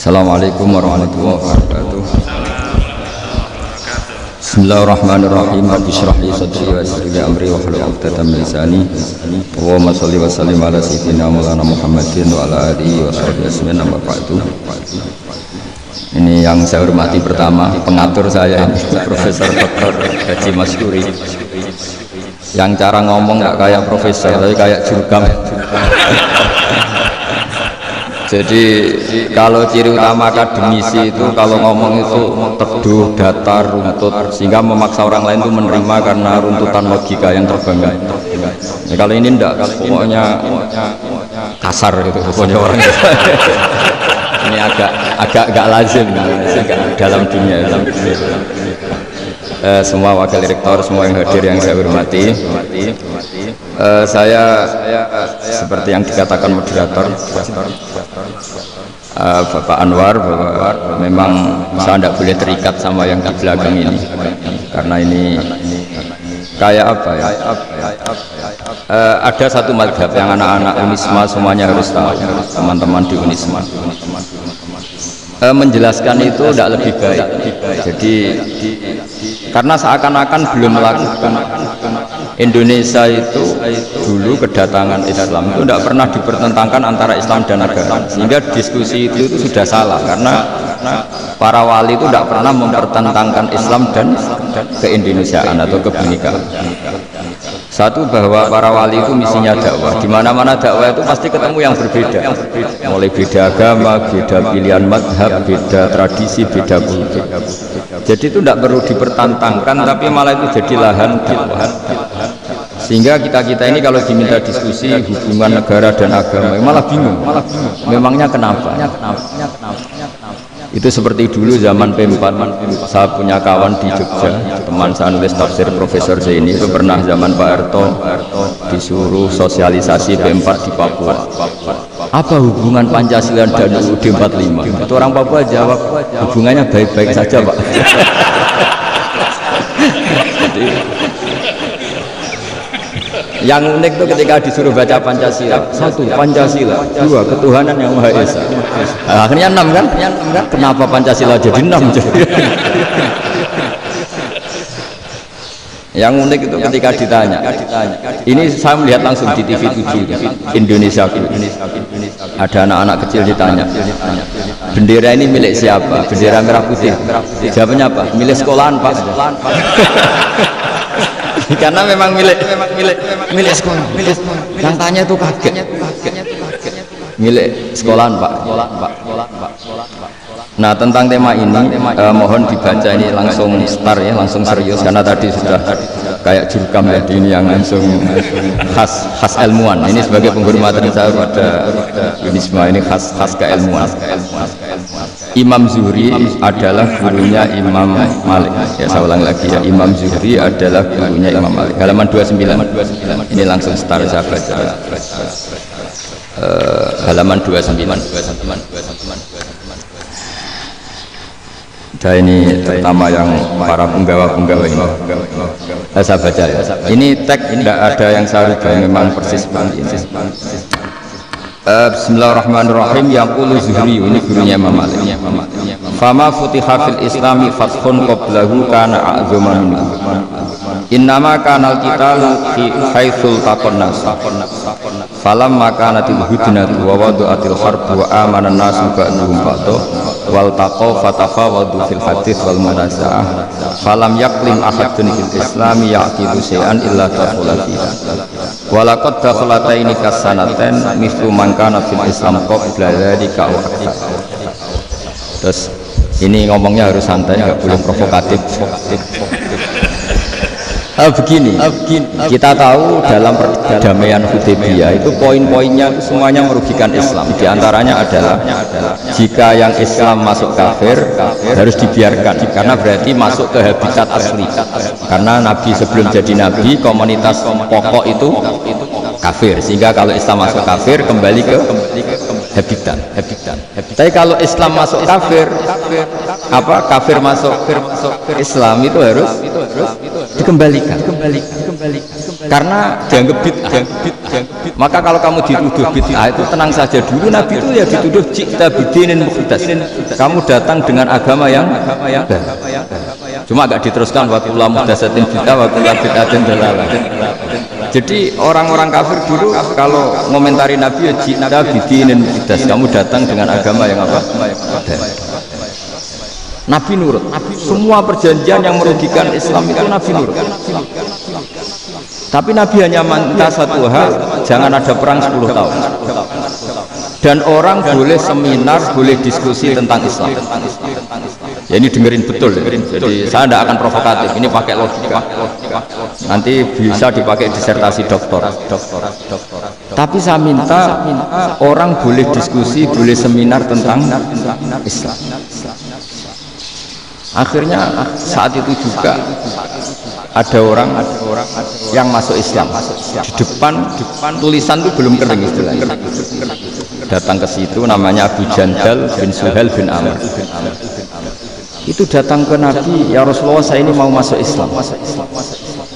Assalamualaikum warahmatullahi wabarakatuh. Bismillahirrahmanirrahim. Rabbi shrah li sadri wa yassir li amri wahlul 'uqdatam min lisani. Allahumma shalli wa sallim ala sayyidina Maulana Muhammadin wa ala alihi wa sahbihi ajmain. Amma ba'du. Ini yang saya hormati pertama, pengatur saya ini Profesor Dr. Haji Masyuri. Yang cara ngomong nggak kayak profesor, tapi kayak jurkam. Jadi kalau ciri utama akademisi itu kalau ngomong itu teduh, datar, runtut, sehingga memaksa orang lain itu menerima karena runtutan logika yang terbangun. Ya, kalau ini enggak, pokoknya kasar gitu, pokoknya orang. Ini agak lazim, agak dalam dunia. Semua wakil rektor, semua yang hadir yang saya hormati. Saya seperti yang dikatakan moderator Bapak Anwar, bahwa memang saya tidak boleh terikat sama yang di belakang ini, karena ini kayak apa ya, ada satu madhab yang anak-anak Unisma semuanya harus tahu, teman-teman di Unisma menjelaskan itu tidak lebih baik. Jadi karena seakan-akan belum melakukan, Indonesia itu dulu kedatangan Islam itu tidak pernah dipertentangkan antara Islam dan agama, sehingga diskusi itu sudah salah, karena para wali itu tidak pernah mempertentangkan Islam dan keindonesiaan atau kebinekaan. Satu, bahwa para wali itu misinya dakwah. Di mana-mana dakwah itu pasti ketemu yang berbeda, mulai beda agama, beda pilihan madhab, beda tradisi, beda kultur. Jadi itu tidak perlu dipertentangkan, tapi malah itu jadi lahan dakwah. Sehingga kita ini kalau diminta diskusi hubungan negara dan agama malah bingung. Memangnya kenapa? Itu seperti dulu zaman P4, saya punya kawan di Jogja, teman saya nulis tafsir Profesor Zaini, itu pernah zaman Pak Harto disuruh sosialisasi P4 di Papua. Apa hubungan Pancasila dan UUD 45? Itu orang Papua jawab, hubungannya baik-baik saja, Pak. Jadi, yang unik itu ketika disuruh baca Pancasila, satu Pancasila, dua ketuhanan yang Maha Esa. Akhirnya 6 kan? Kenapa Pancasila jadi 6? Yang unik itu ketika ditanya, ini saya melihat langsung di TV 7 Indonesia, ada anak-anak kecil ditanya, bendera ini milik siapa? Bendera merah putih. Jawabnya apa? Milik sekolahan, Pak. Karena memang milik sekolah. Yang tanya itu kaget. Milik sekolahan, Pak. Nah, tentang tema ini mohon dibaca ini langsung start ya, langsung serius, karena tadi sudah kayak jurkam ya, ini yang langsung khas ilmuwan. Ini sebagai penghormatan saya pada Unisma, ini khas keilmuan. Imam Zuhri adalah gurunya Imam Malik. Ya, saya ulang lagi ya, Imam Zuhri adalah gurunya Imam Malik. Halaman 29. Ini langsung start saya baca. Halaman 29. Dan ini terutama yang para penggawa-penggawa ini. Saya baca ya. Ini teks tidak ada yang saya rubah, memang persis seperti ini. Bismillahirrahmanirrahim. Yaqulu Zuhri, ini gurunya Imam Malik. Fama futiha fil islami fathun qablahu kana a'zama minhu. Innama kana al-qitalu fi haitsul taqannas. Falamma kanatil hudnatu wa wadu'atil harbu wa amana an-nasu ba'dhum ba'dha wal taqaw fatafawadu fil hadits wal munaza'ah falam yaqlim ahadun fil islami yaqidu shay'an illa dakhala fiha wa laqad dakhalataini kasanatain mithlu man kana fil islam qabla dzalika wa akthar. Terus ini ngomongnya harus santai, nggak boleh provokatif. Begini, kita tahu dalam perdamaian Hudaybiyah itu poin-poinnya semuanya merugikan Islam. Di antaranya adalah jika yang Islam masuk kafir harus dibiarkan, karena berarti masuk ke habitat asli. Karena Nabi sebelum jadi Nabi, komunitas pokok itu kafir, sehingga kalau Islam masuk kafir kembali ke habitat. Tapi kalau Islam masuk kafir, kafir masuk Islam itu harus dikembalikan. Karena dianggap bid'ah. Maka kalau kamu dituduh bid'ah itu tenang saja dulu. Nabi itu ya dituduh jikta bidinin muhdas. Kamu datang dengan agama yang baru. Cuma agak diteruskan wa kullu muhdatsatin bid'ah wa kullu bid'atin dalalah. Jadi orang-orang kafir dulu kalau ngomentari Nabi ya jikta bidinin muhdas. Kamu datang dengan agama yang apa? Nabi nurut. Semua perjanjian yang merugikan Islam itu Nabi nurut. Tapi Nabi hanya minta satu hal, jangan ada perang 10 tahun. Dan orang boleh seminar, boleh diskusi tentang Islam. Ya ini dengerin betul. Jadi saya tidak akan provokatif. Ini pakai logika. Nanti bisa dipakai disertasi doktor. Tapi saya minta orang boleh diskusi, boleh seminar tentang Islam. Akhirnya saat itu juga ada orang yang masuk Islam. Di depan tulisan itu belum kering istilahnya. Datang ke situ namanya Abu Jandal bin Suhail bin Amr. Itu datang ke Nabi, ya Rasulullah saya ini mau masuk Islam.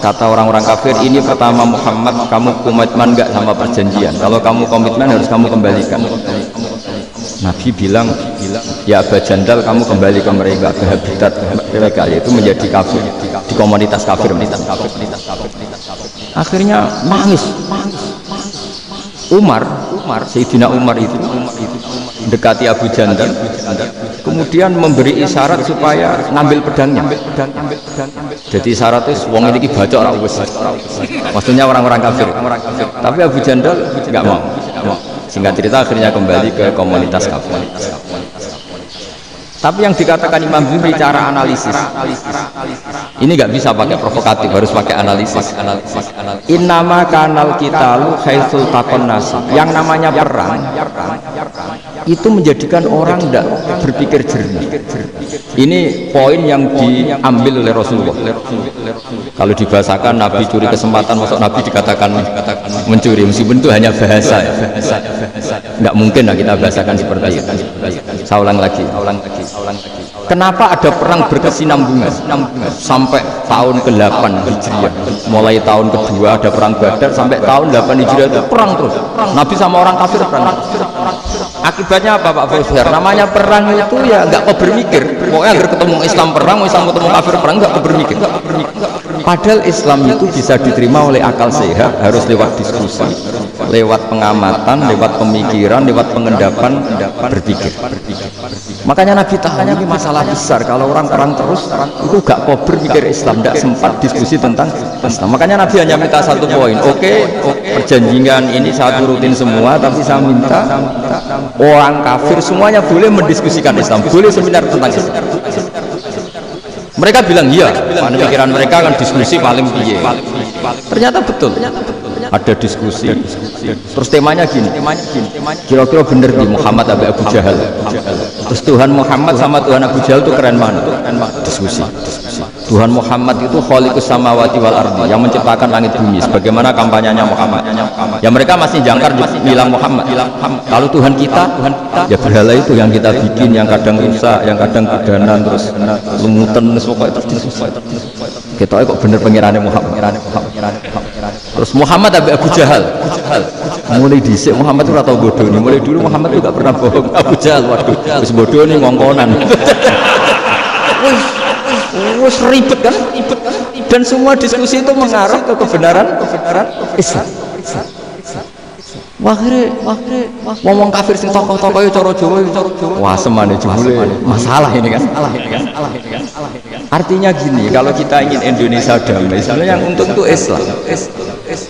Kata orang-orang kafir, ini pertama Muhammad, kamu komitmen enggak sama perjanjian? Kalau kamu komitmen harus kamu kembalikan. Nabi bilang, ya Abu Jandal kamu kembali ke mereka, ke habitat mereka, yaitu menjadi kafir di komunitas kafir. Akhirnya nangis. Sayyidina Umar itu mendekati Abu Jandal, kemudian memberi isyarat supaya ngambil pedangnya. Jadi isyarat itu wong ini baca orang maksudnya orang-orang kafir. Tapi Abu Jandal nggak mau. Singkat cerita akhirnya kembali ke komunitas kafir. Tapi yang dikatakan Imam Zuhri cara analisis ini nggak bisa pakai provokatif, harus pakai analisis. Innama kanal qitalu haitsul taqon nas. Yang namanya perang itu menjadikan orang tidak berpikir jernih. Ini poin yang diambil oleh Rasulullah. Kalau dibahasakan Nabi curi kesempatan, masuk Nabi dikatakan mencuri, meskipun itu hanya bahasa ya. Nggak mungkin lah kita bahasakan seperti itu. Saya ulang lagi. Kenapa ada perang berkesinambungan sampai tahun ke-8 Hijriah? Mulai tahun kedua ada perang Badar sampai tahun 8 Hijriah itu perang terus. Nabi sama orang kafir perang. Akibatnya apa Pak Fauzir? Namanya perang itu ya nggak kau berpikir. Pokoknya agar ketemu Islam perang, Islam ketemu kafir perang, nggak kau berpikir. Padahal Islam itu bisa diterima oleh akal sehat, harus lewat diskusi, lewat pengamatan, lewat pemikiran, lewat pengendapan berpikir. Makanya Nabi tahu ini masalah besar. Kalau orang perang terus itu gak kau berpikir Islam, tidak sempat diskusi tentang Islam. Makanya Nabi hanya minta satu poin. Oke, perjanjian ini saya turutin semua, tapi saya minta orang kafir semuanya boleh mendiskusikan Islam, boleh seminar tentang Islam. Mereka bilang iya, pada pikiran mereka kan diskusi paling piye. Ternyata betul. Ada diskusi. Terus temanya gini. Kira-kira bener di Muhammad Abu Jahal. Terus Tuhan Muhammad sama Tuhan Abu Jahal itu keren mana? Diskusi. Tuhan Muhammad itu khaliqus samawati wal ardi, yang menciptakan langit bumi. Sebagaimana kampanyenya Muhammad. Ya mereka masih jangkar bilang Muhammad. Kalau Tuhan kita, ya berhala itu yang kita bikin, yang kadang rusak, yang kadang kudanan, terus lumutan, pokoknya terus diskusi. Kita kok bener pengirannya Muhammad. Terus Muhammad Abu Jahal. Mulai dhisik Muhammad itu ora tau bodoh nih. Mulai dulu Muhammad itu gak pernah bohong. Abu Jahal waduh, wis bodoh nih ngongkonan. Wis ribet kan? Dan semua diskusi itu mengarah ke kebenaran Islam. Akhirnya ngomong kafir sing tokoh-tokoh itu cara Jawa wah semane jebule masalah ini kan. Artinya gini, kalau kita ingin Indonesia damai, sebenarnya yang untung itu Islam.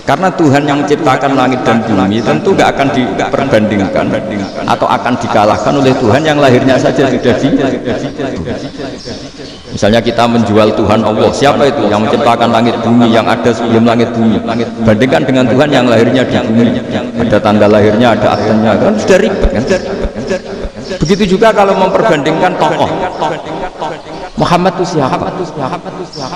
Karena Tuhan yang menciptakan langit dan bumi tentu gak akan diperbandingkan atau akan dikalahkan oleh Tuhan yang lahirnya saja sudah di. Misalnya kita menjual Tuhan Allah, siapa itu yang menciptakan langit bumi, yang ada sebelum langit bumi, bandingkan dengan Tuhan yang lahirnya di bumi, ada tanda lahirnya, ada aktenya, kan sudah ribet kan. Begitu juga kalau memperbandingkan tokoh. Muhammad itu siapa?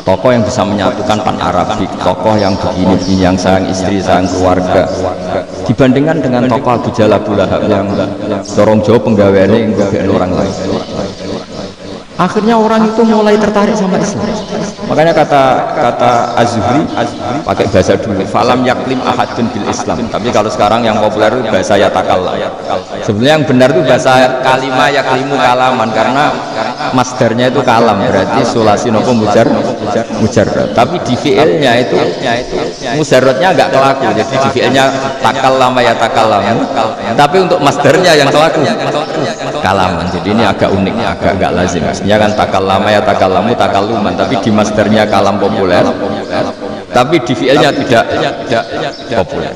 Tokoh yang bisa menyatukan pan Arabik, tokoh yang begini-begini, yang sayang istri, sayang keluarga. Dibandingkan dengan tokoh Abu Jahal, Abu Lahab yang dorong jauh penggaweannya yang orang lain. Akhirnya orang itu mulai tertarik sama Islam. Makanya kata Az-Zuhri pakai bahasa dulu, falam yaklim ahadun bil Islam. Tapi kalau sekarang yang populer itu bahasa yatakallam. Sebenarnya yang benar itu bahasa kalimah yaklimu kalaman, karena masdarnya itu kalam, berarti sulasi nopo mujarrad. Tapi di fi'ilnya itu mujarradnya enggak kelaku. Jadi di fi'ilnya takallama yatakallam. Tapi untuk masdarnya yang kelaku kalaman. Jadi ini agak unik, agak enggak lazim. Maksudnya kan takallama yatakallamu takalluman, tapi di masdarnya kalam populer, tapi di fi'ilnya tidak populer.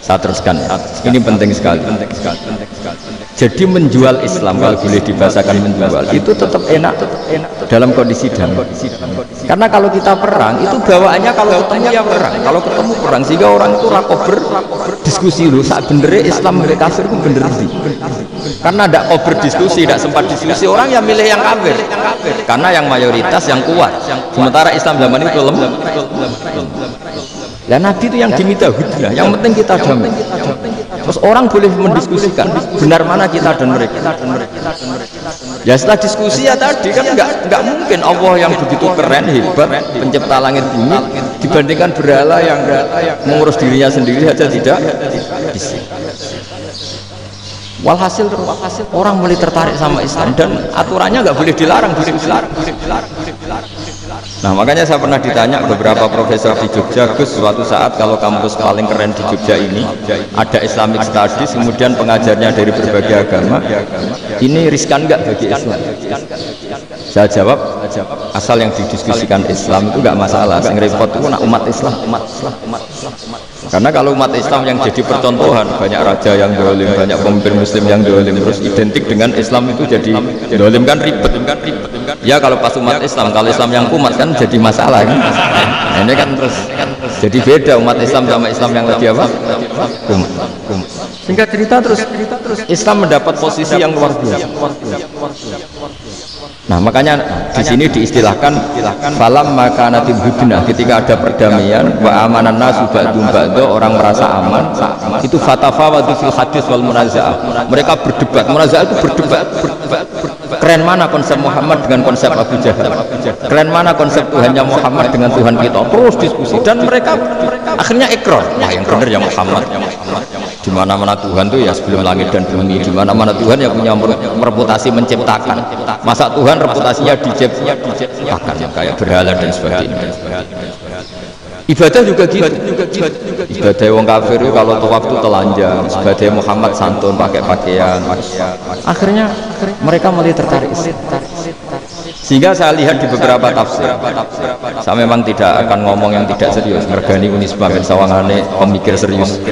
Saya teruskan, ini penting sekali. Jadi menjual Islam, kalau boleh dibahasakan menjual, itu tetap enak dalam kondisi damai. Karena kalau kita perang, itu bawaannya kalau ketemu ya perang, kalau ketemu perang, sehingga orang itu rakober diskusi loh, saat bener Islam mereka kafir itu bener sih. Karena tidak kober diskusi, tidak sempat diskusi, orang yang milih yang kafir, karena yang mayoritas yang kuat. Sementara Islam zaman itu lemah. Dan Nabi itu yang diminta hudnah, yang penting kita damai. Terus orang boleh mendiskusikan benar mana kita dan mereka. Ya setelah diskusi ya tadi kan nggak mungkin Allah yang begitu keren hebat pencipta langit bumi dibandingkan berhala yang mengurus dirinya sendiri saja tidak bisa. Walhasil orang mulai tertarik sama Islam dan aturannya nggak boleh dilarang, Nah makanya saya pernah ditanya beberapa profesor di Jogja, Gus, suatu saat kalau kampus paling keren di Jogja ini ada Islamic Studies, kemudian pengajarnya dari berbagai agama, ini riskan nggak bagi Islam? Saya jawab, asal yang didiskusikan Islam itu nggak masalah, yang repot itu umat Islam. Karena kalau umat Islam yang jadi percontohan, banyak raja yang dolim, banyak pemimpin muslim yang dolim, terus identik dengan Islam itu jadi dolim kan ribet. Ya kalau pas umat Islam, kalau Islam yang kumat kan jadi masalah kan. Nah, ini kan terus jadi beda umat Islam sama Islam yang lebih apa? Kumat. Singkat cerita terus Islam mendapat posisi yang luar biasa. Nah makanya di sini diistilahkan falam maka natil hudnah, ketika ada perdamaian wa amanan nasu ba'dum ba'da, orang merasa aman, itu fatafawadu fil hadis wal munazaah, mereka berdebat, munazaah itu berdebat. Keren mana konsep Muhammad dengan konsep Abu Jahal, keren mana konsep Tuhannya Muhammad dengan Tuhan kita, terus diskusi dan mereka akhirnya ikrar, wah yang benar yang Muhammad. Di mana-mana Tuhan tuh ya sebelum langit dan bumi, di mana-mana Tuhan yang punya reputasi menciptakan, masa Tuhan reputasinya diciptakan kayak berhala dan sebagainya. Ibadah juga gitu. Ibadah wong kafir itu kalau tawaf itu telanjang, ibadah Muhammad santun pakai pakaian. Akhirnya mereka mulai tertarik. Sehingga saya lihat di beberapa tafsir, saya memang tidak akan ngomong yang tidak serius, mergani Unisba ben sawangane pemikir serius.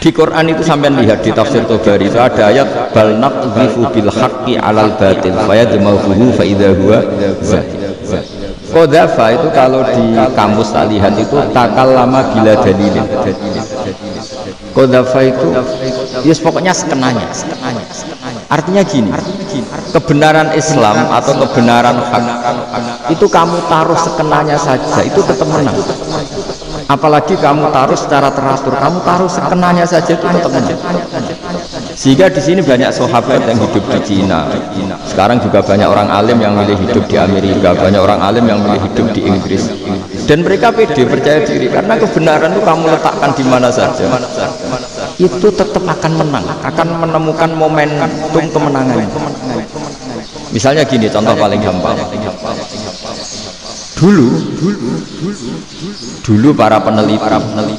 Di Quran itu sampean lihat di tafsir Tobari itu ada ayat bal naqdhifu bil haqqi 'alal batil fayadmahu fa idza huwa zahid. Qadhafa itu kalau di kamus tak lihat itu takallama bila dalilin. Qadhafa itu ya pokoknya sekenanya. Artinya gini, kebenaran Islam atau kebenaran hak itu kamu taruh sekenanya saja itu tetap menang. Apalagi kamu taruh secara teratur, kamu taruh sekenanya saja itu tetap menang. Sehingga di sini banyak sahabat yang hidup di Cina. Sekarang juga banyak orang alim yang milih hidup di Amerika, banyak orang alim yang milih hidup di Inggris. Dan mereka pede, percaya diri karena kebenaran itu kamu letakkan di mana saja, itu tetap akan menang, akan menemukan momentum kemenangan. Misalnya gini, contoh paling gampang. Dulu para peneliti,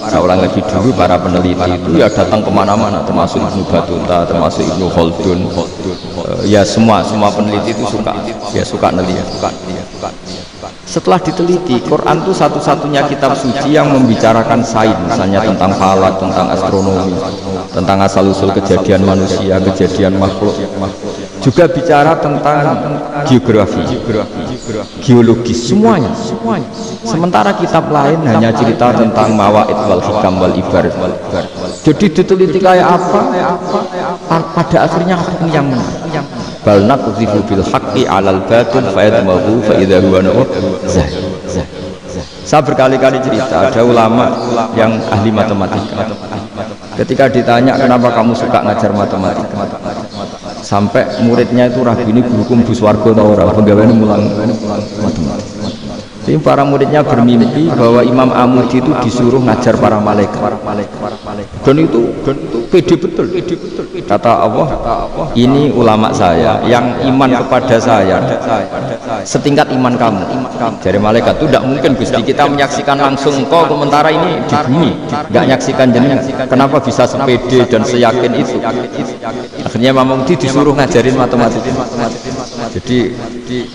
saya ulang lagi, dulu para peneliti itu ya datang kemana-mana, termasuk Ibnu Battuta, termasuk Ibnu Khaldun, ya semua peneliti itu suka neliti. Setelah diteliti, Quran itu satu-satunya kitab suci yang membicarakan sains, misalnya tentang falak, tentang astronomi, tentang asal-usul kejadian manusia, kejadian makhluk. Juga bicara tentang geografi, geologis, semuanya. Sementara kitab lain hanya cerita tentang mawaid wal hikam wal ibar. Jadi diteliti kayak apa, pada akhirnya ini yang menang. Bal naqdhifu bil haqqi 'alal batil fayadmahu fa idza huwa zahid. Saya berkali-kali cerita, ada ulama yang ahli matematika. Ketika ditanya kenapa kamu suka ngajar matematika, sampai muridnya itu ragu ini gurukum bus warga atau orang pegawai mulang macam-macam. Jadi para muridnya bermimpi bahwa Imam Amudi itu disuruh ngajar para malaikat. Dan itu pede betul. Kata Allah, ini ulama saya yang iman kepada saya setingkat iman kamu. Dari malaikat itu tidak mungkin Gusti kita menyaksikan langsung engkau sementara ini di bumi, nggak menyaksikan jenengan. Kenapa bisa sepede dan seyakin itu? Akhirnya Imam Amudi disuruh ngajarin matematika. Jadi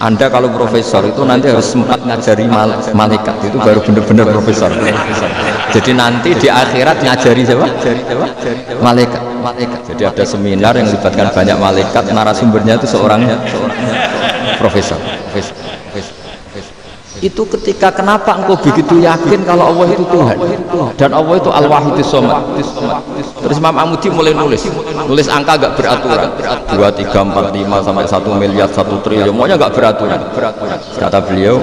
Anda kalau profesor itu nanti harus sempat ngajari malaikat, itu baru benar-benar profesor. Jadi nanti di akhirat ngajari siapa? Malaikat. Jadi ada seminar yang melibatkan banyak malaikat, narasumbernya itu seorang profesor. Itu ketika kenapa engkau begitu yakin kalau Allah itu Tuhan dan Allah itu Al-Wahidus Shomad. Terus Imam Amudi mulai nulis angka gak beraturan 2, 3, 4, 5 sampai 1 miliar 1 triliun, maunya gak beraturan. Kata beliau,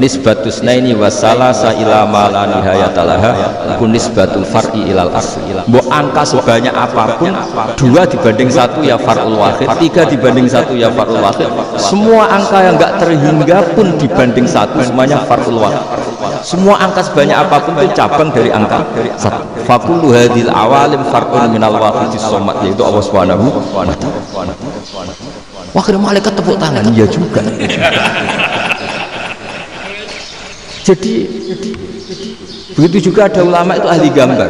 nisbatus naini wasalasa ila ma la nihayatalaha kun nisbatul far'i ilal asli. Mbok angka sebanyak apapun 2 dibanding 1 ya far'ul wahid, 3 dibanding 1 ya far'ul wahid. Semua angka yang gak terhingga pun dibanding 1 semuanya far'ul wahid. Semua angka sebanyak apapun itu cabang dari angka 1. Fakullu hadhil awalim far'un minal wahidis shomad, yaitu Allah Subhanahu wa ta'ala. Wah, kira malaikat tepuk tangan. Iya juga. Jadi begitu juga ada ulama itu ahli gambar.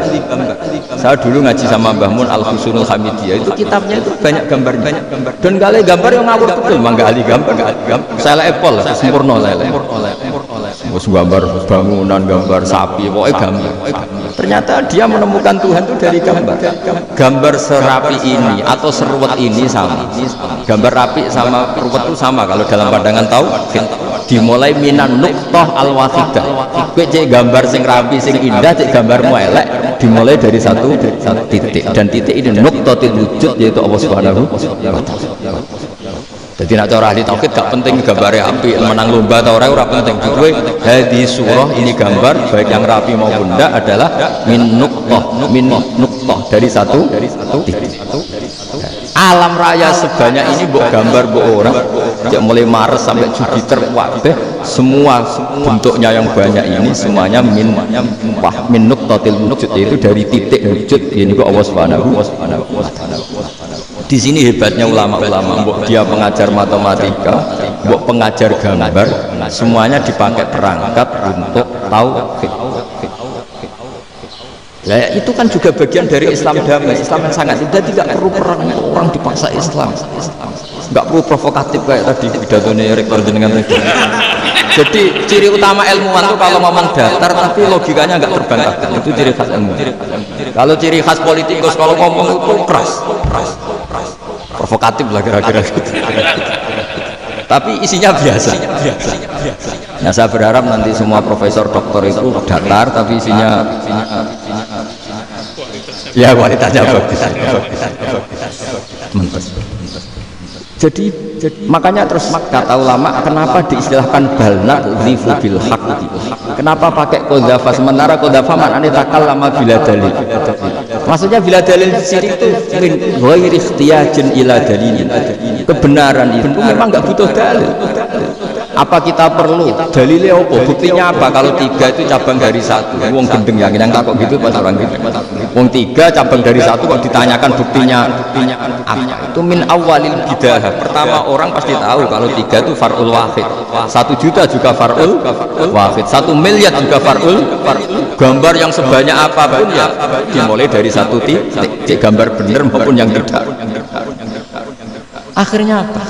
Saya dulu ngaji sama Mbah Mun Al-Husunul Hamidiyah, itu kitabnya itu banyak gambarnya. Dan kali gambar yang ngawur betul, memang nggak ahli gambar. Saya Apple, sempurna lele. Terus gambar bangunan, gambar sapi, pokoknya gambar. Ternyata dia menemukan Tuhan itu dari gambar. Gambar serapi ini atau seruat ini sama. Gambar rapi sama ruwet itu sama kalau dalam pandangan tauhid. Dimulai minan nuqtah al-wahidah. Kowe cek gambar sing rapi sing indah, cek gambarmu elek, dimulai dari satu titik, dan titik ini nuqtatil wujud, yaitu Allah Subhanahu wa ta'ala. Jadi nak cara ahli tauhid gak penting gambarnya api, menang lomba atau ora penting. Kowe hadis surah ini gambar baik yang rapi maupun enggak adalah min nuqtah dari satu titik. Alam raya sebanyak ini mbok gambar mbok orang, ya mulai Mars sampai Jupiter, wabeh semua bentuknya yang banyak ini semuanya min nuqtatil wujud, yaitu dari titik wujud. Ini kok Allah Subhanahu wa ta'ala. Di sini hebatnya ulama-ulama, mbok dia pengajar matematika, mbok pengajar gambar, semuanya dipakai perangkat untuk tauhid. Nah, itu kan juga bagian dari Islam damai, Islam yang sangat tidak perlu perang, orang dipaksa Islam, nggak perlu provokatif kayak tadi pidatonya rektor jenengan tadi. Jadi ciri utama ilmuwan itu kalau ngomong datar tapi logikanya nggak terbantahkan, itu ciri khas ilmu. Kalau ciri khas politikus kalau ngomong itu keras, provokatif lah kira-kira gitu. Tapi isinya biasa. Nah, saya berharap nanti semua profesor doktor itu datar tapi isinya ya kualitasnya bagus. Jadi makanya terus kata ulama, kenapa diistilahkan balna lifu bil haqqi? Kenapa pakai qadhafa sementara qadhafa maknanya takallama bila dalil? Maksudnya bila dalil di sini itu min ghairi ikhtiyajin ila dalil. Kebenaran itu memang enggak butuh dalil. Apa kita perlu dalilnya apa? Buktinya apa? Kalau 3 itu cabang dari 1. Wong gendeng yakin yang takut gitu pas orang gitu. Wong 3 cabang dari 1 kok ditanyakan buktinya apa? Itu min awalil bidah. Pertama orang pasti tahu kalau 3 itu far'ul wahid. 1 juta juga far'ul wahid. 1 miliar juga far'ul. Gambar yang sebanyak apapun ya dimulai dari 1 titik. Gambar benar maupun yang tidak. Akhirnya apa?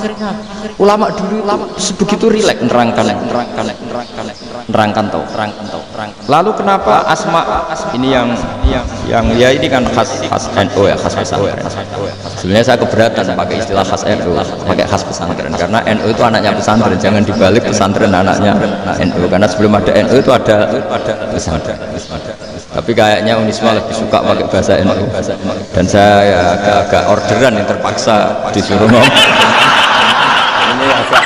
Ulama dulu sebegitu rileks nerangkan tahu. Lalu kenapa asma ini yang ya ini kan khas NU ya, khas pesantren. Sebenarnya saya keberatan pakai istilah khas NU, pakai khas pesantren karena NU itu anaknya pesantren, jangan dibalik pesantren anaknya NU, karena sebelum ada NU itu ada pesantren. Tapi kayaknya Unisma lebih suka pakai bahasa NU dan saya ya agak orderan yang terpaksa disuruh ngomong. Ini agak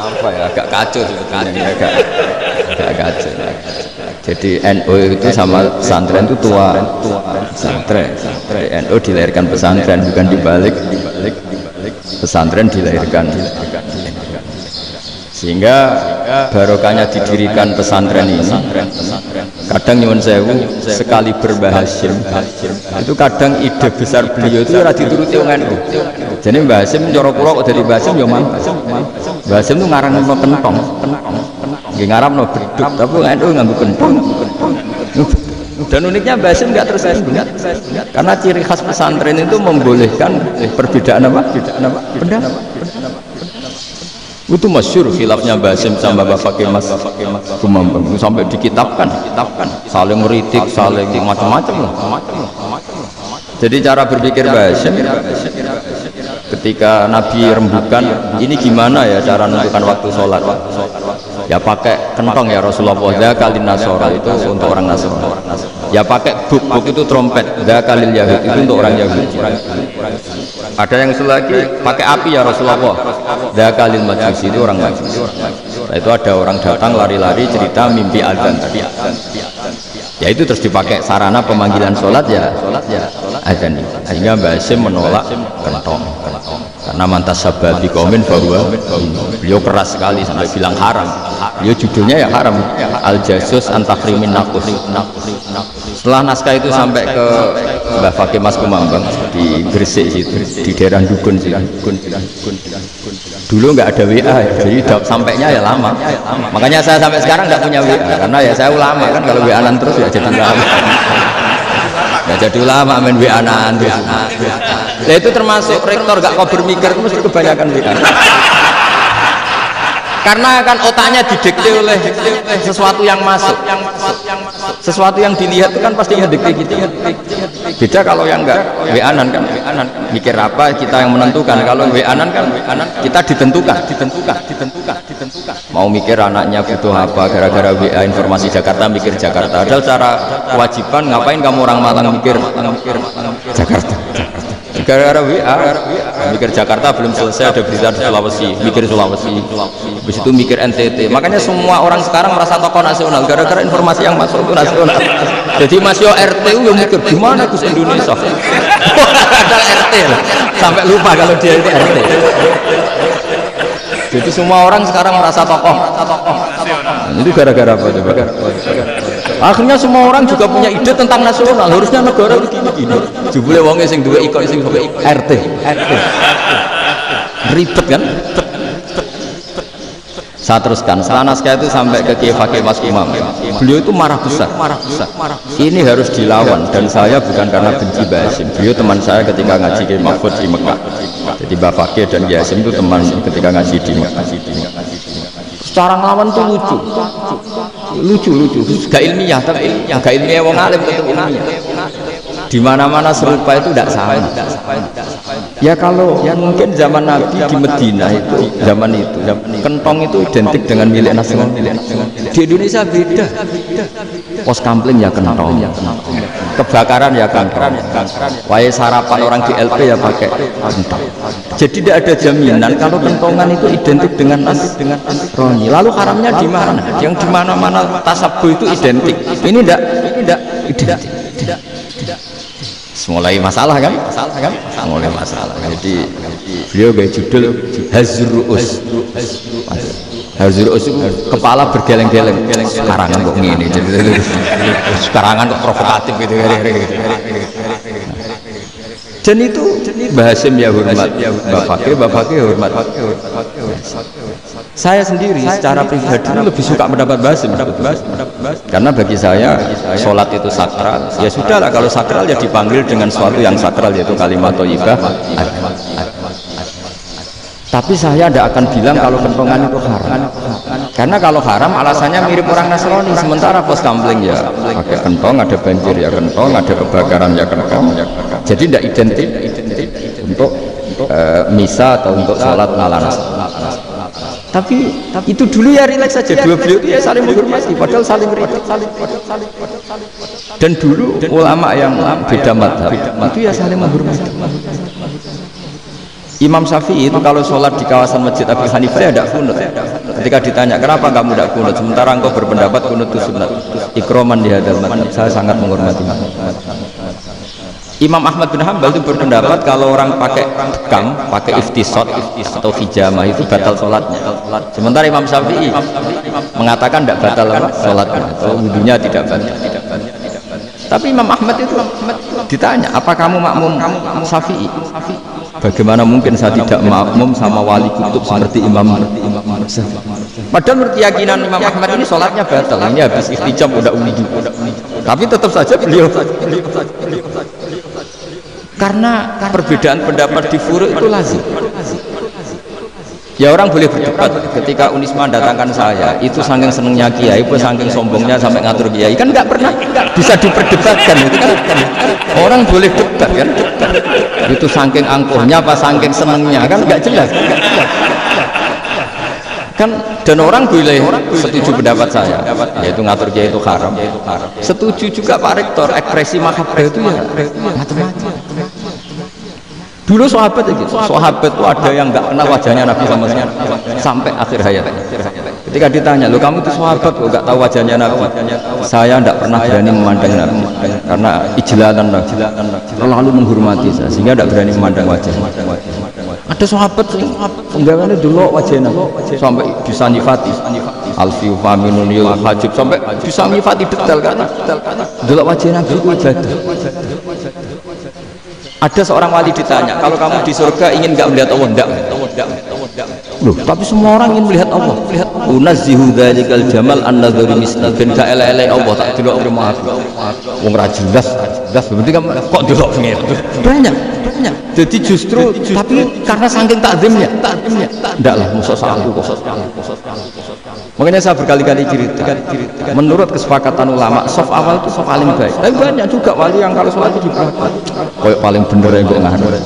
apa ya, agak kacau sebetulnya, agak kacau. Jadi NU itu sama pesantren itu tua pesantren. NU dilahirkan pesantren, bukan dibalik pesantren dilahirkan. Sehingga barokahnya didirikan pesantren ini. Kadang nyuwun sewu sekali berbahasim itu kadang ide besar beliau itu ora dituruti wong NU. Jadi Mbah Hasim cara kula kok dadi Mbah Hasim ya mantap. Mbah Hasim itu ngarang kentong. Nggih ngaramno beduk, tapi NU nganggo kentong. Dan uniknya Mbah Hasim enggak tersinggung. Karena ciri khas pesantren itu membolehkan perbedaan apa? Pendapat. Itu masyhur khilafnya Mbah Hasim sama Bapak Mas Kumambang sampai dikitabkan saling meritik, saling macam-macam lah. Jadi cara berpikir Mbah Hasim ketika Nabi rembukan, ini gimana ya cara menentukan waktu sholat? Ya pakai kentong ya Rasulullah, zakalin nasara itu untuk orang Nasrani. Ya pakai buk itu trompet, zakalil yahud itu untuk orang Yahudi. Ada yang usul lagi pakai api ya Rasulullah, zakalil majusi itu orang Majusi. Nah, itu ada orang datang lari-lari cerita mimpi azan tadi. Ya itu terus dipakai sarana pemanggilan sholat ya azan. Sehingga Mbah Hasim menolak kentong. Karena mantas sahabat komen bahwa beliau keras sekali sampai bilang haram. Beliau judulnya ya haram, al-jasus antakrimin nakus. Setelah naskah itu sampai ke Mbah Fakih Mas Kumambang di Gresik situ, di daerah Dukun situ. Dulu nggak ada WA, jadi sampainya ya lama. Makanya saya sampai sekarang nggak punya WA, karena ya saya ulama kan, kalau WA-an terus ya jadi ulama. Ya jadi ulama main WA-an terus. Nah itu termasuk rektor gak kau bermikir itu mesti kebanyakan WA. Karena kan otaknya didikte oleh sesuatu yang masuk, sesuatu yang dilihat itu kan pasti ngedikte gitu. Beda kalau yang enggak WA-an kan mikir apa kita yang menentukan. Kalau WA-an kan kita ditentukan. Mau mikir anaknya butuh apa, gara-gara WA informasi Jakarta mikir Jakarta. Padahal cara kewajiban ngapain kamu orang Malang mikir Jakarta. Gara-gara WA mikir Jakarta belum selesai ada berita di Sulawesi, mikir Sulawesi, habis itu mikir NTT. Makanya semua orang sekarang merasa tokoh nasional gara-gara informasi yang masuk itu nasional. Jadi Mas Yo RT itu mikir gimana Gus Indonesia ada RT lah, sampai lupa kalau dia itu RT. Jadi semua orang sekarang merasa tokoh. Itu gara-gara apa coba? Akhirnya semua orang juga punya ide tentang nasional. Harusnya negara begini-gini. Jebule wonge sing duwe ikon sing RT. Ribet kan? Saya teruskan. Setelah naskah itu sampai ke Kiai Fakih Mas Imam. Beliau itu marah besar. Ini harus dilawan, dan saya bukan karena benci Mbah Hasim. Beliau teman saya ketika ngaji Kiai Mahfud di Mekah. Jadi Mbah Fakih dan Kiai Hasim itu teman ketika ngaji di Mekah. Secara ngelawan tuh lucu, gak ilmiah, tapi gak ilmiah wong alim tetap ilmiah. Di mana-mana serupa itu tidak sama. Ya kalau mungkin zaman Nabi di Medina itu, zaman itu kentong itu identik dengan milik nasional. Di Indonesia beda. Pos kampling ya kentong, kebakaran ya kentong, wae sarapan orang di LP ya pakai kentong. Jadi tidak ada jaminan kalau kentongan itu identik dengan roni. Lalu haramnya di mana? Yang di mana-mana tasabuh itu identik. Ini tidak identik. Mulai masalah kan? Mulai masalah. Jadi beliau gaya judul Hazruus. Hazruus itu kepala bergeleng-geleng. Karangan kok ngene. Karangan kok provokatif gitu. Dan itu Mbah Hasim ya hormat, Mbah Fakih hormat. Saya sendiri secara pribadi lebih suka mendapat Mbah Hasim. Karena bagi saya sholat itu sakral. Ya sudahlah, kalau sakral ya dipanggil dengan sesuatu yang sakral, yaitu kalimat thayyibah. Tapi saya tidak akan bilang kalau kentongan itu haram. Karena kalau haram alasannya mirip orang Nasrani. Sementara pos kampling ya pakai kentong, ada banjir ya kentong, ada kebakaran ya kentong. Jadi tidak identik untuk misa atau untuk sholat ala Nasrani. Tapi itu dulu ya rileks saja. Dua beliau itu ya saling menghormati, padahal saling ribet. Dan dulu ulama yang beda mazhab itu ya saling menghormati. Imam Syafi'i itu kalau sholat di kawasan Masjid Abi Hanifah ya tidak kunut. Ketika ditanya kenapa kamu tidak kunut, sementara engkau berpendapat kunut itu sunat. Ikroman di hadal madhab, saya sangat menghormati. Imam Ahmad bin Hanbal itu berpendapat kalau orang pakai bekam, pakai iftisot atau hijamah itu batal sholatnya. Sementara Imam Syafi'i mengatakan tidak batal sholatnya atau wudhunya tidak batal. Tapi Imam Ahmad itu ditanya, apa kamu makmum Syafi'i? Bagaimana mungkin saya tidak makmum sama wali kutub seperti Imam Syafi'i? Padahal menurut keyakinan Imam Ahmad ini sholatnya batal. Ini habis iftijam udah wudhu. Tapi tetap saja beliau karena perbedaan pendapat di furu' itu lazim. Ya orang boleh berdebat. Ketika Unisma datangkan saya, itu saking senengnya kiai, itu saking sombongnya sampai ngatur kiai, kan nggak pernah bisa diperdebatkan. Itu kan orang boleh debat kan? Itu saking angkuhnya apa saking senengnya, kan nggak jelas. Kan dan orang boleh setuju pendapat saya, yaitu ngatur kiai itu haram. Setuju juga Pak Rektor, ekspresi mahabbah itu ya macam-macam. Dulu sahabat itu ada yang nggak kenal wajahnya Nabi sama sekali sampai akhir hayat. Ketika ditanya, lo kamu itu sahabat kok nggak tahu wajahnya Nabi? Saya tidak pernah berani memandang Nabi karena ijlalan Nabi, terlalu menghormati saya sehingga tidak berani memandang wajahnya. Ada sahabat yang penggawaannya dulu wajahnya sampai bisa nyifati alfiu faminun yul hajib, sampai bisa nyifati detail karena dulu wajahnya Nabi itu ibadah. Ada seorang wali ditanya, kalau kamu di surga ingin nggak melihat Allah? Enggak. Loh, tapi semua orang ingin melihat Allah. Unazzihu dzalikal jamal an-nadhari misli ben gak elek-elek Allah tak delok rumah aku. Wong ra jelas berarti kok delok ngene. Banyak. Jadi justru tapi karena saking takzimnya. Enggak lah, musuh aku kok. Makanya saya berkali-kali cerita, menurut kesepakatan ulama, soft awal itu soft paling baik. Tapi banyak juga wali yang kalau sholat itu diperhatikan kayak paling bener yang gue ngaruh.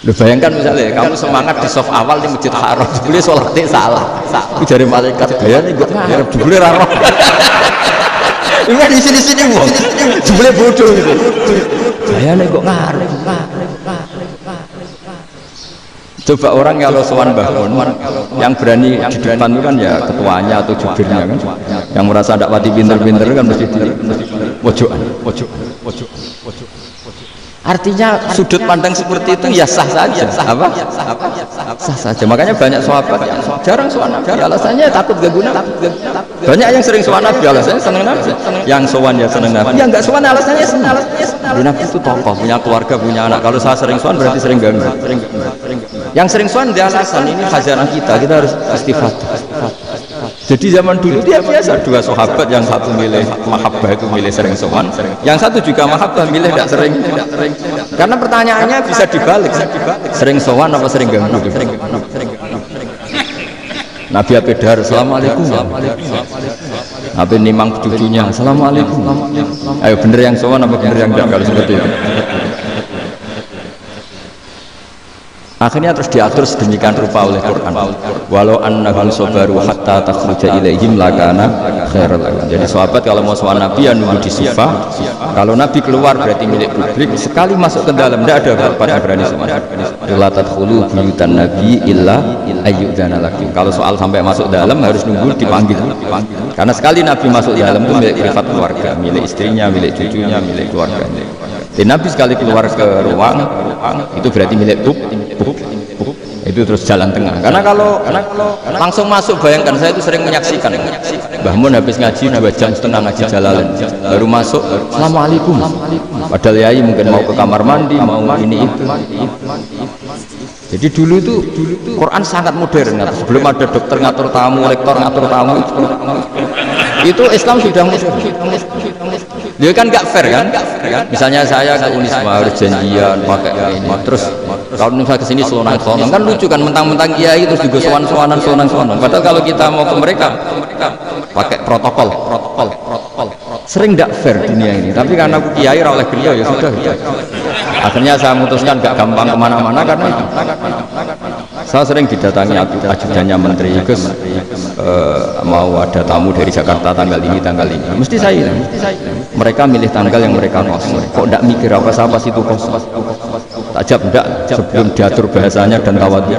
Lu bayangkan misalnya kamu semangat di soft awal di Masjid Haram, jebule sholatnya salah. Itu dari malaikat gaya nih gue ngarep, jebule raro. Ini di sini wong, jebule bodoh gitu. Gaya nih gue ngarep. Coba orang kalau sowan Mbah Mun yang berani di depan itu kan ya ketuanya atau jubirnya kan, yang merasa tidak pati pinter-pinter kan mesti di pojokan. Artinya sudut pandang seperti itu ya sah saja. Apa? Sah saja. Makanya banyak sahabat jarang sowan Nabi, alasannya takut gak guna. Banyak yang sering sowan Nabi, alasannya seneng Nabi. Yang sowan ya seneng Nabi. Yang enggak sowan alasannya senang. Nabi itu tokoh, punya keluarga, punya anak. Kalau saya sering sowan berarti sering ganggu. Yang sering sowan dia alasan ini khazanah kita harus istifadah. Jadi zaman dulu dia biasa, dua sahabat, yang satu milih mahabbah itu milih sering sowan, yang satu juga mahabbah milih tidak sering. Karena pertanyaannya bisa dibalik, sering sowan apa sering ganggu? Nabi Abedar, assalamualaikum. Nabi nimang cucunya, assalamualaikum. Ayo bener yang sowan apa bener yang enggak kalau seperti itu? Akhirnya terus diatur sedemikian rupa oleh Quran. Walau annahum sabaru hatta takhruja ilaihim lakana khairal lahum. Jadi sahabat kalau mau sowan Nabi ya nunggu di Sifah. Kalau Nabi keluar berarti milik publik. Sekali masuk ke dalam tidak ada pada berani sowan. La tadkhulu buyutan nabi illa ayyudzana lakum. Kalau soal sampai masuk dalam harus nunggu dipanggil. Karena sekali Nabi masuk dalam itu milik privat keluarga, milik istrinya, milik cucunya, milik keluarga. Dan Nabi sekali keluar ke ruang itu berarti milik itu terus jalan tengah. Karena kalau langsung masuk, bayangkan saya itu sering menyaksikan Mbah Mun habis ngaji 2 jam setengah ngaji Jalalain baru masuk assalamualaikum, padahal yai mungkin mau ke kamar mandi, mau ini itu. Jadi dulu itu Quran sangat modern, sebelum ada dokter ngatur tamu, lektor ngatur tamu itu Islam sudah modern. Dia kan nggak fair kan? Misalnya saya ke Unisma harus janjian pakai ini, terus kalau misalnya kesini selonang-selonang kan lucu kan, mentang-mentang kiai terus juga sowan-sowanan. Padahal kalau kita mau ke mereka pakai protokol. Sering nggak fair dunia ini. Tapi karena aku kiai oleh beliau ya sudah. Akhirnya saya memutuskan nggak gampang kemana-mana karena itu. Saya sering didatangi ajudannya menteri, Gus mau ada tamu dari Jakarta tanggal ini, mesti saya. Mereka milih tanggal yang mereka kosong. Kok tidak mikir apa siapa situ kosong? Tajab enggak sebelum diatur bahasanya dan tawadhu'nya.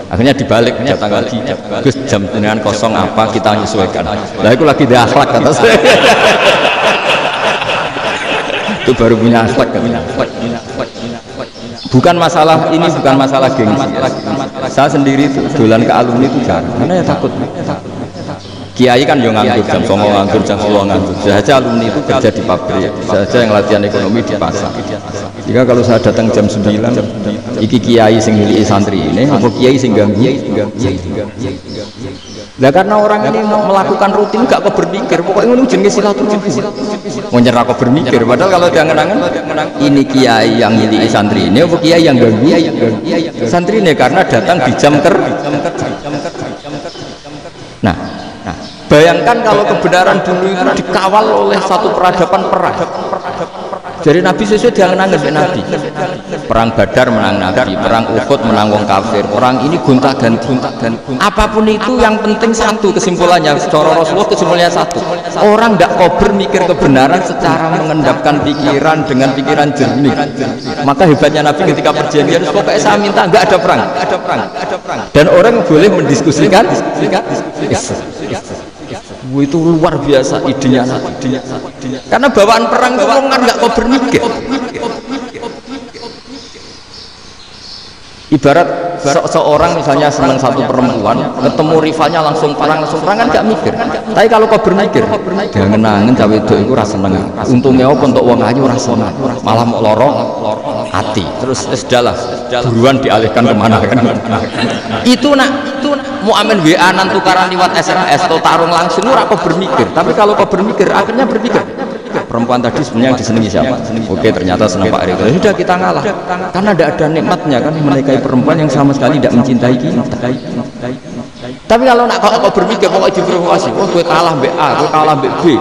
Akhirnya dibalik datang lagi. Gus jam dengan kosong apa kita menyesuaikan. Lah itu lagi dia akhlak kata saya. Itu baru punya akhlak kan. Bukan masalah ini, bukan masalah gengsi ya. Saya sendiri itu dolan ke alumni itu jarang karena ya takut. Kiai kan yang nganggur jam 9 nganggur, jam 10 nganggur. Saja alumni itu kerja di pabrik, saja yang latihan ekonomi di pasar. Jika kalau saya datang jam 9, iki kiai sing milih santri ini, apa kiai sing ganggu? Nah karena orang ini melakukan rutin gak kok berpikir, pokoknya ini jenis silaturahmi. Mau nyerah kok berpikir, padahal kalau jangan-jangan ini kiai yang milih santri ini, apa kiai yang ganggu? Santri ini karena datang di jam kerja. Nah, bayangkan kalau kebenaran dulu itu dikawal oleh satu peradaban perang. Jadi Nabi sesuai diangen-angen Nabi. Perang Badar menang Nabi, perang Uhud menang wong kafir. Orang ini gonta-ganti. Apapun itu yang penting satu kesimpulannya. Secara Rasulullah kesimpulannya satu. Orang tidak kober mikir kebenaran secara mengendapkan pikiran dengan pikiran jernih. Maka hebatnya Nabi ketika perjanjian, pokoknya saya minta nggak ada perang. Dan orang boleh mendiskusikan. Itu luar biasa idenya karena bawaan perang itu orang kan nggak kau bermikir. Ibarat seorang misalnya senang satu perempuan, ketemu rivalnya langsung perang kan nggak mikir. Tapi kalau kau bermikir, jangan cawe itu rasa seneng. Untungnya apa untuk uang aja rasa seneng, malah mau lorong hati. Terus sudahlah, buruan dialihkan kemana kan? Itu mau amin WA nan tukaran lewat SMS atau tarung langsung, ora kau bermikir. Tapi kalau kau bermikir, akhirnya berpikir. Perempuan tadi sebenarnya yang disenangi siapa? Oke, ternyata senang Pak Erick. Sudah kita ngalah. Karena tidak ada nikmatnya kan menikahi perempuan yang sama sekali tidak mencintai kita. Tapi kalau nak kau berpikir pokoknya diprovokasi, oh gue kalah mbak A, gue kalah mbak B.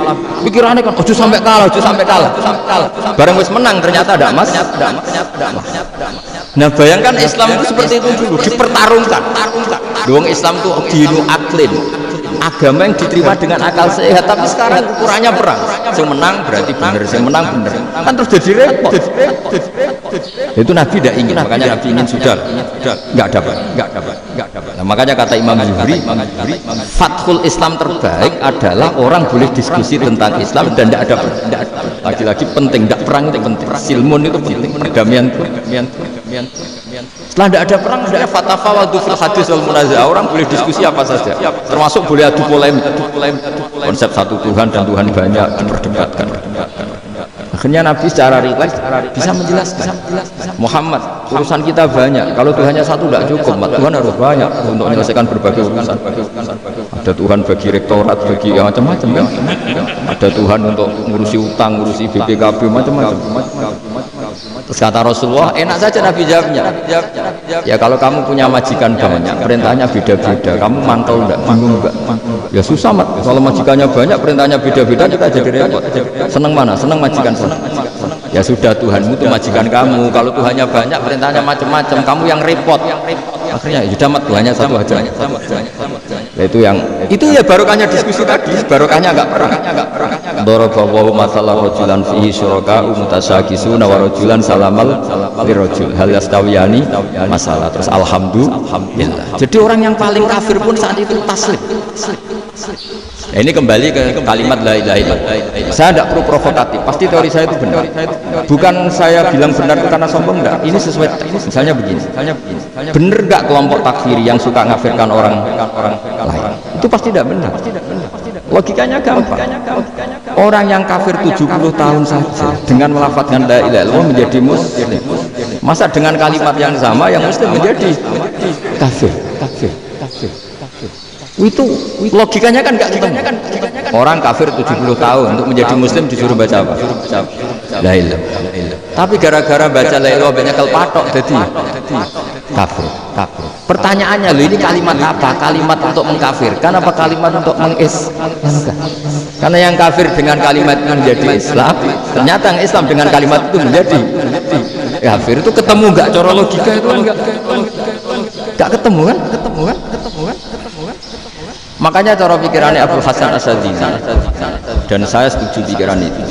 Pikirannya kan, ojo sampai kalah. Barang wis menang ternyata ada mas. Nah bayangkan Islam itu seperti itu dulu, dipertarungkan. Doang Islam itu dinu aklin. Agama yang diterima dengan akal sehat, tapi sekarang ukurannya perang. Yang menang berarti benar, yang menang benar. Kan terus jadi repot. Itu Nabi tidak ingin, makanya Nabi ingin sudah nggak dapat. Nah, makanya kata Imam Zuhri, fathul Islam terbaik adalah orang boleh diskusi tentang Islam dan tidak ada. Lagi-lagi penting, tidak perang itu penting. Silmun itu penting, perdamaian. Setelah tidak ada perang, sudah fatafawadu fil hadis wal munaza'ah, orang boleh diskusi apa saja, termasuk boleh adu polemik. Konsep satu Tuhan dan Tuhan banyak diperdebatkan. Akhirnya Nabi secara rileks bisa menjelaskan, Muhammad, urusan kita banyak. Kalau Tuhannya satu tidak cukup, Tuhan harus banyak untuk menyelesaikan berbagai urusan. Ada Tuhan bagi rektorat, bagi macam-macam kan. Ada Tuhan untuk ngurusi utang, ngurusi BPKB, macam-macam. Terus kata Rasulullah, enak saja Nabi jawabnya. Ya kalau kamu punya majikan banyak, perintahnya beda-beda, kamu mantau enggak, bingung enggak? Ya susah mat. Kalau majikannya banyak, perintahnya beda-beda, kita jadi repot. Seneng mana? Seneng majikan seneng. Ya sudah, Tuhanmu itu majikan kamu. Kalau Tuhannya banyak, perintahnya macam-macam, kamu yang repot. Akhirnya ya sudah mat, Tuhannya satu aja. Nah, itu ya barokahnya diskusi tadi, barokahnya enggak perang. Daraballahu masalah rajulan fihi syuraka'u mutasyakisuna wa rajulan salamal lirajul hal yastawiyani masalah. Terus alhamdulillah. Jadi orang yang paling kafir pun saat itu taslim. Nah, ini kembali ke kalimat la ilaha illallah. Saya tidak perlu provokatif, pasti teori saya itu benar. Bukan saya bilang benar itu karena sombong, enggak. Ini sesuai. Misalnya begini. Benar enggak kelompok takfiri yang suka ngafirkan orang lain? Itu pasti tidak benar. Logikanya gampang. Orang yang kafir 70 tahun saja dengan melafadzkan la ilaha illallah menjadi muslim. Masa dengan kalimat yang sama yang muslim menjadi kafir. Itu logikanya kan enggak ketemu. Orang kafir 70 tahun untuk menjadi muslim disuruh baca apa? La ilaha illallah. Tapi gara-gara baca la ilaha banyak patok jadi kafir. Pertanyaannya, loh ini kalimat apa? Kalimat untuk mengkafirkan apa kalimat untuk mengislamkan? Karena yang kafir dengan kalimat itu menjadi Islam, ternyata yang Islam dengan kalimat itu menjadi kafir. Itu ketemu enggak? Cara logika itu enggak ketemu kan? Makanya cara pikirannya Abdul Hasan Asy'adzili, dan saya setuju pikiran itu.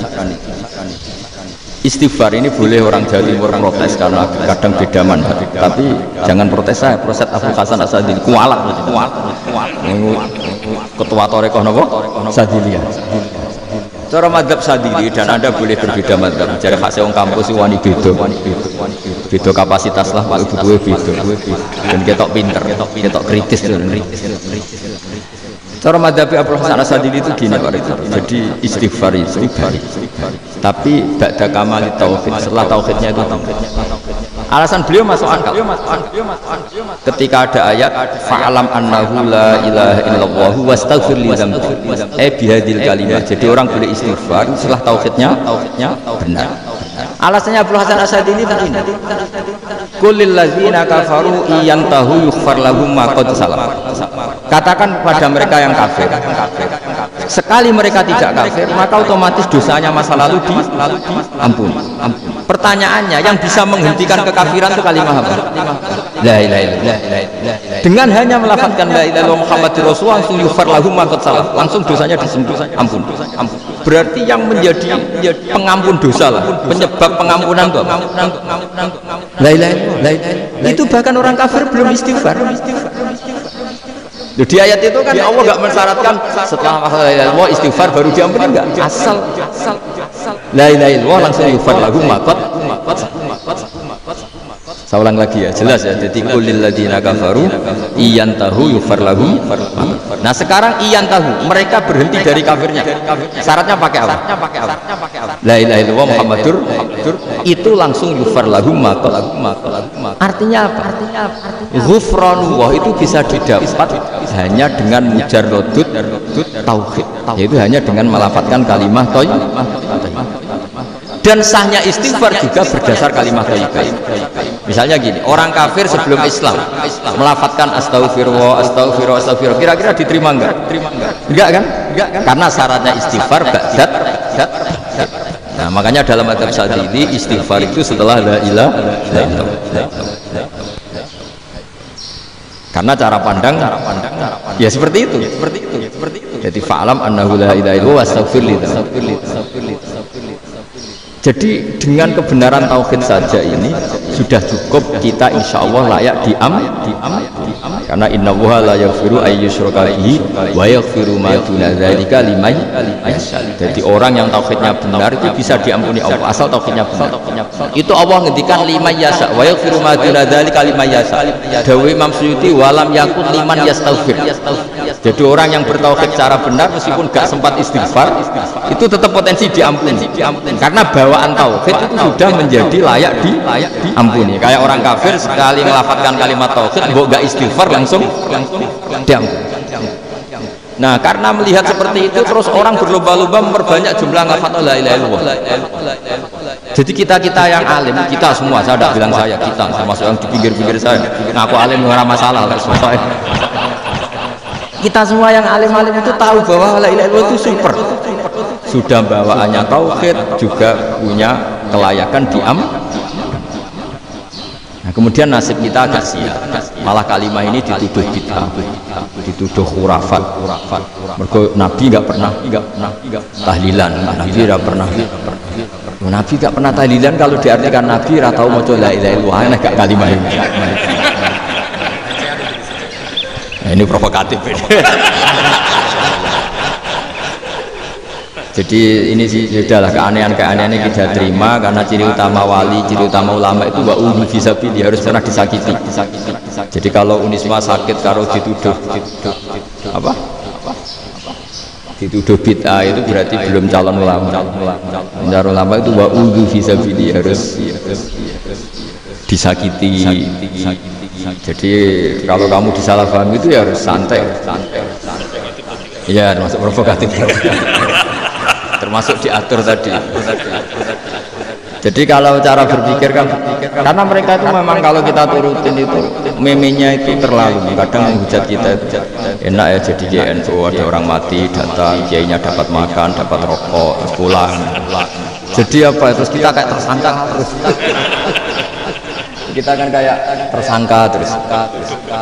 Istighfar ini boleh orang Jawa Timur protes karena kadang beda manhaj, tapi jangan protes saya, protes Abu Hasan As-Sadili kualat ketua Torekoh nopo Sadiliyah. Cara madzhab Sadili, dan Anda boleh berbeda madzhab. Jare khase wong kampus wani beda kapasitas lah, buku beda. Dan ketok pinter, ketok kritis. Cara madzhab Abu Hasan As-Sadili itu gini Pak. Jadi istighfar itu baik. Tapi ba'da kamal tauhid, setelah tauhidnya itu alasan beliau masuk akal. Ketika ada ayat fa'alam annahu la ilaha illallah wastaghfir li dzambi bihadil kalimah. Jadi orang boleh istighfar setelah tauhidnya benar. Alasannya Abu Hasan As-Sadili begini. Qulil ladzina kafaru iyantahu yughfar lahum ma qad salaf. Katakan kepada mereka yang kafir, sekali mereka tidak kafir maka otomatis dosanya masa lalu diampuni. Pertanyaannya, yang bisa menghentikan kekafiran itu kalimat apa? La ilaha illallah. Dengan hanya melafazkan la ilaha illallah Muhammadur Rasulullah langsung yughfar lahum ma qad salaf, langsung dosanya ampun. Berarti yang menjadi pengampun dosa lah, penyebab pengampunan itu apa? La ilaha illallah. Itu bahkan orang kafir belum istighfar. Di ayat itu kan Allah nggak mensyaratkan setelah la ilaha illallah istighfar baru diampuni, enggak. Asal la ilaha illallah langsung yughfar lahum ma qad. Saya ulang lagi ya, jelas ya. Jadi qulil ladzina kafaru iyantahu yughfar lahum. Nah sekarang iyantahu, mereka berhenti dari kafirnya. Syaratnya pakai apa? La ilaha illallah Muhammadur itu langsung yughfar lahum ma qad. Artinya apa? Ghufranullah itu bisa didapat hanya dengan mujarrodut tauhid, yaitu hanya dengan melafadzkan kalimat thayyibah. Dan sahnya istighfar juga berdasar kalimat thayyibah. Misalnya gini, orang kafir sebelum Islam melafadzkan astagfirullah, kira-kira diterima enggak? Enggak kan? Karena syaratnya istighfar ba'dat. Nah makanya dalam madzhab Sadili istighfar itu setelah la ilaha illallah. Karena cara pandang ya seperti itu. Jadi fa'alam annahu la ilaha illallah wastaghfir li dzambi. Jadi dengan kebenaran tauhid saja ini sudah cukup, kita insya Allah layak karena innallaha la yaghfiru ay yushraka bihi wa yaghfiru ma duna dzalika liman yasha. Jadi orang yang tauhidnya benar itu bisa diampuni Allah asal tauhidnya benar. Itu Allah ngendikan liman yasha wa yaghfiru ma duna dzalika liman yasha. Dawuh Imam Suyuti walam yakun liman yastaghfir. Jadi orang yang bertauhid secara benar meskipun gak sempat istighfar itu tetap potensi diampuni. Karena bawaan tauhid itu sudah menjadi layak diampuni. Kayak orang kafir sekali melafadzkan kalimat tauhid mbok gak istighfar langsung diampuni. Nah karena melihat seperti itu terus orang berlomba-lomba memperbanyak jumlah lafaz la ilaha illallah. Jadi kita yang alim, kita semua, saya tidak bilang saya, kita termasuk yang di pinggir-pinggir saya ngaku alim nggak masalah lah selesai. Kita semua yang alim-alim itu tahu bahwa la ilaha illallah itu super, sudah bawaannya tauhid, juga punya kelayakan Nah kemudian nasib kita agak sia, malah kalimat ini dituduh bid'ah, dituduh khurafat. Mergo Nabi nggak pernah tahlilan, Nabi nggak pernah tahlilan. Kalau diartikan Nabi ratau mau la ilaha illallah, enak gak kalimat ini? Nah, ini provokatif. Jadi ini sih sudahlah, keanehan ini kita terima karena ciri utama wali, ciri utama ulama itu wa ulu fisabilillah, harus pernah disakiti. Jadi kalau Unisma sakit kalau dituduh apa? Dituduh bid'ah itu berarti belum calon ulama. Calon ulama itu wa ulu fisabilillah, harus disakiti. Jadi kalau kamu disalahpahami itu ya harus santai. Iya, termasuk provokatif. Termasuk diatur tadi. Jadi kalau cara berpikir kan, karena mereka itu memang kalau kita turutin itu memenya itu terlalu, kadang menghujat kita itu enak ya jadi JNU, ada orang mati datang, kiainya dapat makan, dapat rokok, pulang. Jadi apa? Terus kita kayak tersangka terus. Kita kan kayak tersangka terus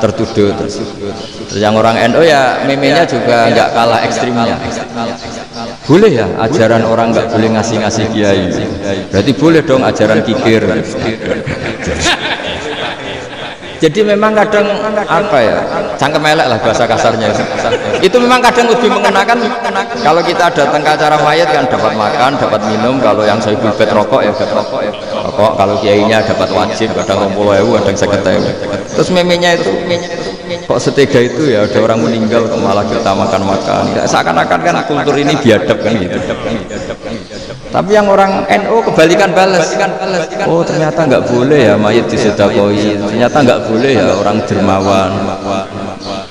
tertuduh terus yang orang NU ya memenya juga nggak kalah ekstrimnya. Boleh ya ajaran orang nggak boleh ngasih kiai. Berarti boleh dong ajaran kikir. Jadi memang kadang apa ya, cangkem elek lah bahasa kasarnya itu memang kadang lebih mengenakan kalau kita datang ke acara mayat kan dapat makan, dapat minum. Kalau yang saya bed rokok ya rokok. Kalau kiainya dapat wajib, kadang 20.000, kadang 50.000. Terus memenya itu kok setega itu ya, ada orang meninggal malah kita makan-makan. Seakan-akan kan kultur ini biadab kan gitu. Tapi yang orang NU kebalikan balas. Oh ternyata nggak boleh ya mayat disedekoi, ternyata nggak boleh ya orang dermawan.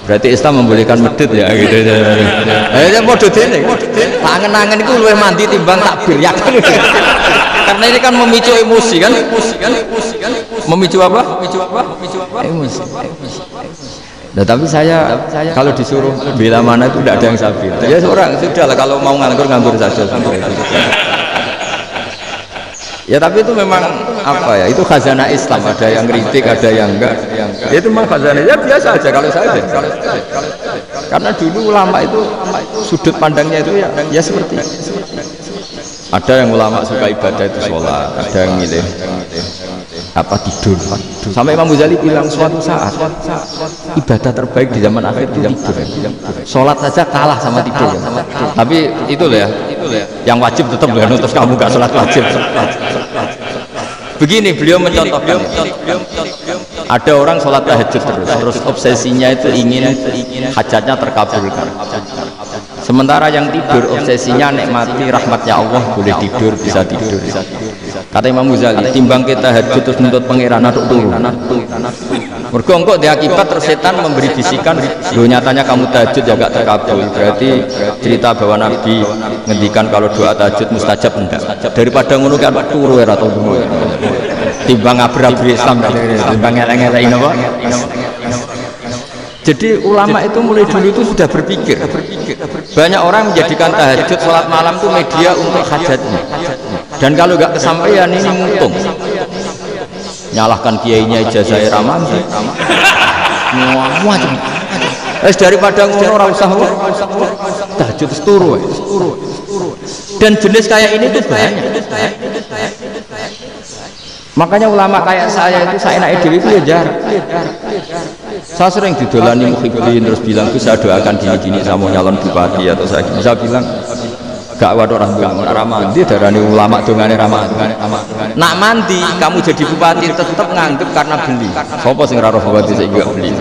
Berarti Islam membolehkan medit ya gitu. Ya podo dene. Tangen-tangen itu luwih mandi timbang takbir ya. Karena ini kan memicu emosi kan? Memicu apa? Emosi. Nah, tapi saya kalau disuruh bela mana itu tidak ada yang saya bela. Ya seorang sudah lah, kalau mau nganggur saja. Ya tapi itu memang apa ya, itu khazanah Islam, ada yang kritik, ada yang enggak. Ya itu memang khazanah, ya biasa aja kalau saya. Karena dulu ulama itu sudut pandangnya itu ya seperti itu. Ada yang ulama suka ibadah itu sholat, ada yang milih apa tidur. Sampai Imam Ghazali bilang suatu saat ibadah terbaik di zaman akhir itu tidur. Sholat saja kalah sama tidur. Tapi itu loh ya, yang wajib tetap loh, terus kamu gak sholat wajib. Begini beliau mencontohkan, ada orang sholat tahajud terus obsesinya itu ingin hajatnya terkabulkan. Sementara yang tidur obsesinya nikmati rahmatnya Allah, boleh tidur, bisa tidur. Kata Imam Ghazali, timbang kita tahajud terus nuntut pangeran aduk turun. Mergo engko diakibat terus setan memberi bisikan, "Loh nyatanya kamu tahajud ya gak terkabul." Berarti cerita bahwa Nabi ngendikan kalau doa tahajud mustajab enggak. Daripada ngono kan turu ora tau ngono. Timbang abri-abri Islam, timbang eleng-eleng apa? Jadi ulama itu mulai dulu itu sudah berpikir. Banyak orang menjadikan tahajud sholat malam itu media untuk hajatnya. Dan kalau nggak kesampaian ini untung. Nyalahkan kiainya ijazah ramanti. Macam. Daripada ngono ora usah tahajud turu. Dan jenis kayak ini tuh banyak. Makanya ulama kayak saya itu saya enak dewi itu ya jarang. Saya sering didolani muhibbin terus bilang bisa doakan gini-gini sama nyalon bupati atau saya bisa bilang gak waduh orang mandi darani ulama dongane ramadi. Nak mandi kamu jadi bupati tetap nganggep karena beli. Sopo sing ora roh bupati saya juga beli.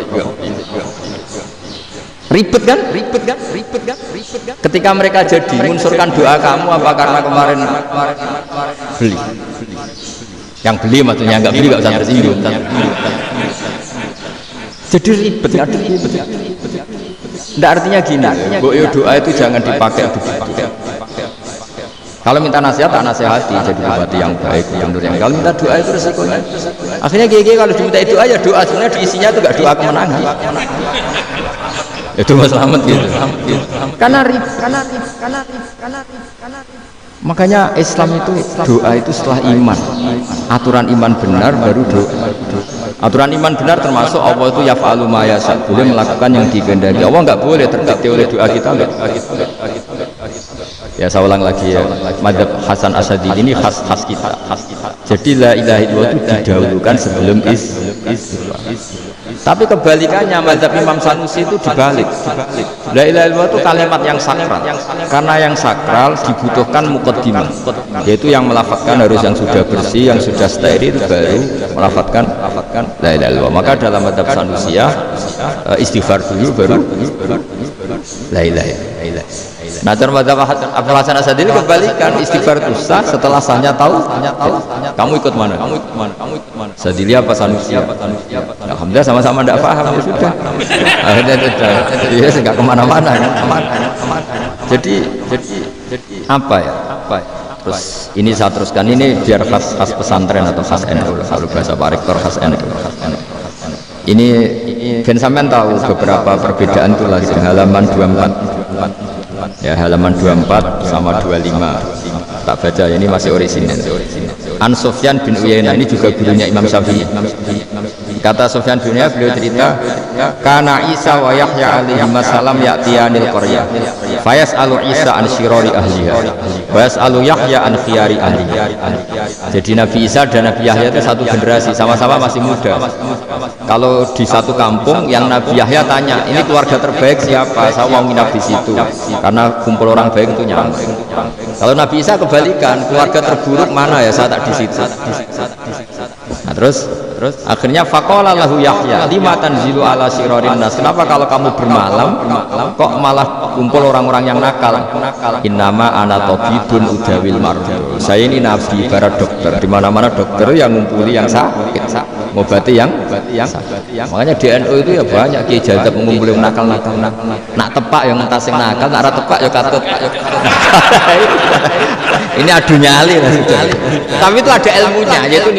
Ribet kan? Ketika mereka jadi mengunsurkan doa kamu apa karena kemarin beli? Yang beli maksudnya, nggak beli nggak usah tersinggung. Jadi ribet. Nggak artinya gini, doa itu jangan dipakai begitu. Kalau minta nasihat, tak nasihati jadi bupati yang baik, gubernur yang. Kalau minta doa itu resikonya. Akhirnya gigi kalau diminta doa ya doa, sebenarnya diisinya itu nggak doa kemenangan. Itu Mas Slamet gitu. Karena makanya Islam itu doa itu setelah iman. Aturan iman benar baru doa. Aturan iman benar termasuk Allah itu yaf'alu ma yasha, boleh melakukan yang dikehendaki. Allah enggak boleh terbukti oleh doa kita enggak. Ya saya ulang lagi ya. Madzhab Hasan Asy'ari ini khas kita. Jadi la ilaha illallah itu didahulukan sebelum Tapi kebalikannya mazhab Imam Sanusi itu dibalik. La ilaha illallah itu kalimat yang sakral. Karena yang sakral dibutuhkan muqaddimah, yaitu yang melafadzkan harus yang sudah bersih, yang sudah steril baru melafadzkan la ilaha illallah. Maka dalam mazhab Sanusiyah istighfar dulu baru la ilaha illallah. Nah, dalam mazhab Abdul Hasan Asy'ari kebalikan, istighfar itu sah setelah sahnya tahu. Kamu ikut mana? Sadili apa Sanusi? Alhamdulillah sama-sama tidak paham ya sudah. Akhirnya sudah. Iya, enggak kemana-mana kan. Jadi apa ya? Terus ini saya teruskan, ini biar khas pesantren atau khas NU, kalau bahasa Pak Rektor khas NU. Ini Ben sampean tahu beberapa perbedaan itu lazim halaman 24. Ya halaman 24 sama 25. tak baca ini masih orisinil. An Sufyan bin Uyainah, ini juga gurunya Imam Syafi'i. Kata Sufyan bin Uyainah, beliau cerita, kana Isa wa Yahya alaihi salam ya'tiyanil qaryah fayas'alu Isa an syirari ahliha wa yas'alu Yahya an khiyari ahliha. Jadi Nabi Isa dan Nabi Yahya itu satu generasi, sama-sama masih muda. Kalau di satu kampung yang Nabi Yahya tanya, ini keluarga terbaik siapa? Saya mau nginap di situ karena kumpul orang baik itu nyaman. Kalau Nabi Isa kebalikan, keluarga terburuk mana ya, saya tak di situ. Nah, terus akhirnya faqala lahu Yahya lima tanzilu ala syirarin nas, kenapa kalau kamu bermalam kok malah kumpul orang-orang yang nakal? Innama ana tabibun udawil mardu, saya ini nabi ibarat dokter, di mana-mana dokter yang ngumpuli yang sakit, ngobati yang sakit. Makanya di NU itu ya banyak kiai jadab mengumpuli nakal nak tepak yang entas yang nakal, nak ora tepak ya katut. Ini adu nyali, tapi itu ada ilmunya, yaitu